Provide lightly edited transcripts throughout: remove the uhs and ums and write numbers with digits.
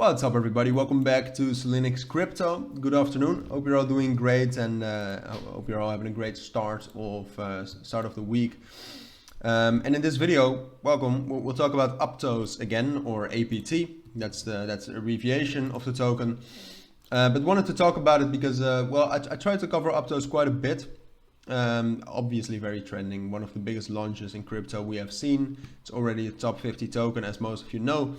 What's up, everybody? Welcome back to Cilinix Crypto. Good afternoon. Hope you're all doing great, and hope you're all having a great start of the week. And in this video, welcome. We'll talk about Aptos again, or APT. That's an abbreviation of the token. But wanted to talk about it because I tried to cover Aptos quite a bit. Obviously very trending, one of the biggest launches in crypto we have seen. It's already a top 50 token, as most of you know.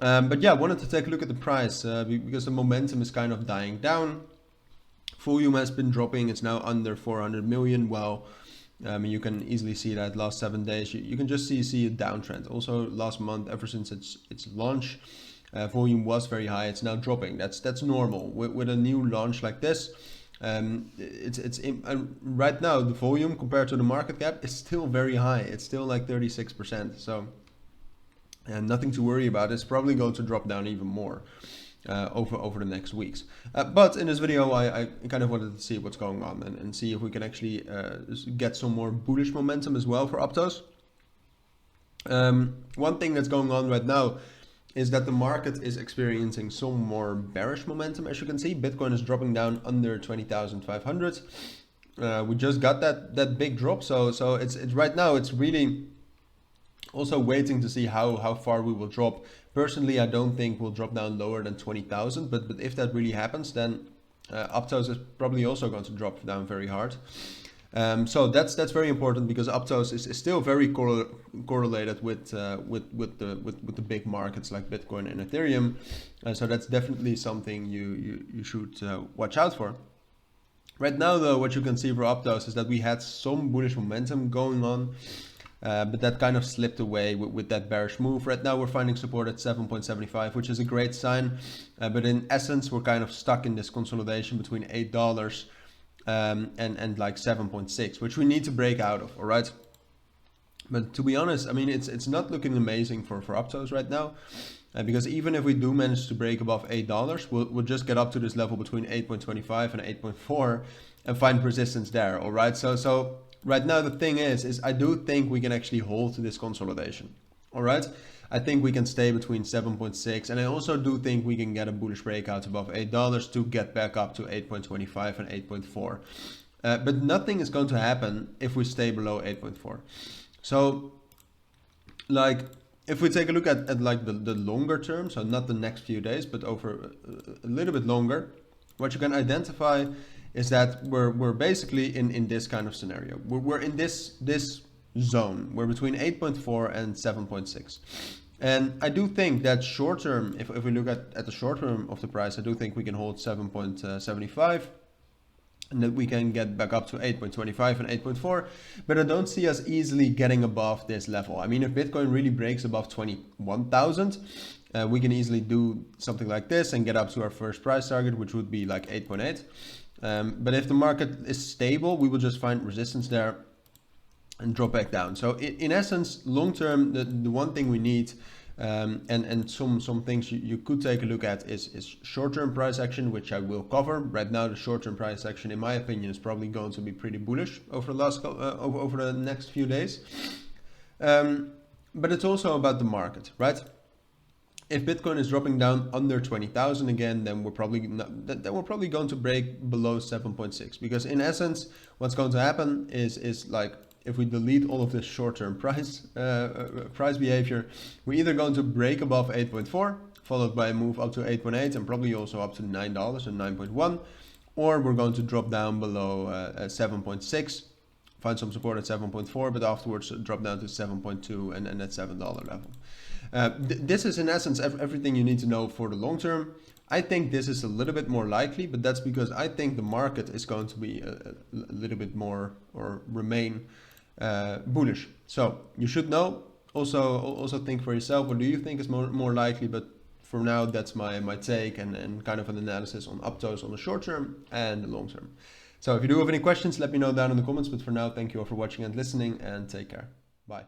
But yeah, I wanted to take a look at the price because the momentum is kind of dying down. Volume has been dropping. It's now under 400 million. Well, you can easily see that last 7 days. You can just see a downtrend. Also last month, ever since its launch, volume was very high. It's now dropping. That's normal with a new launch like this. Right now the volume compared to the market cap is still very high. It's still like 36%. So. And nothing to worry about. It's probably going to drop down even more over the next weeks. But in this video, I kind of wanted to see what's going on and see if we can actually get some more bullish momentum as well for Aptos. One thing that's going on right now is that the market is experiencing some more bearish momentum. As you can see, Bitcoin is dropping down under 20,500. We just got that big drop. So it's right now it's really also waiting to see how far we will drop. Personally, I don't think we'll drop down lower than 20,000, but if that really happens, then Aptos is probably also going to drop down very hard. So that's very important because Aptos is still very correlated with the big markets like Bitcoin and Ethereum. So that's definitely something you should watch out for. Right now, though, what you can see for Aptos is that we had some bullish momentum going on. But that kind of slipped away with that bearish move. Right now we're finding support at 7.75, which is a great sign. But in essence, we're kind of stuck in this consolidation between $8 and like 7.6, which we need to break out of, all right? But to be honest, I mean, it's not looking amazing for Aptos right now. Because even if we do manage to break above $8, we'll just get up to this level between 8.25 and 8.4 and find resistance there, all right? So right now, the thing is I do think we can actually hold to this consolidation. All right. I think we can stay between 7.6. And I also do think we can get a bullish breakout above $8 to get back up to 8.25 and 8.4. But nothing is going to happen if we stay below 8.4. So like if we take a look at like the longer term, so not the next few days, but over a little bit longer, what you can identify is that we're basically in this kind of scenario. We're in this zone. We're between 8.4 and 7.6. And I do think that short term, if we look at the short term of the price, I do think we can hold 7.75 and that we can get back up to 8.25 and 8.4. But I don't see us easily getting above this level. I mean, if Bitcoin really breaks above 21,000, we can easily do something like this and get up to our first price target, which would be like 8.8. But if the market is stable, we will just find resistance there and drop back down. So in essence, long term, the one thing we need and some things you could take a look at is short-term price action, which I will cover. Right now, the short-term price action, in my opinion, is probably going to be pretty bullish over the next few days. But it's also about the market, right? If Bitcoin is dropping down under 20,000 again, then we're probably going to break below 7.6, because in essence, what's going to happen is like if we delete all of this short-term price behavior, we're either going to break above 8.4, followed by a move up to 8.8 and probably also up to $9 and 9.1, or we're going to drop down below 7.6, find some support at 7.4, but afterwards drop down to 7.2 and at $7 level. This is in essence everything you need to know for the long term. I think this is a little bit more likely, but that's because I think the market is going to be a little bit more or remain bullish. So you should know. Also think for yourself, what do you think is more likely? But for now, that's my take and kind of an analysis on Aptos on the short term and the long term. So if you do have any questions, let me know down in the comments. But for now, thank you all for watching and listening, and take care. Bye.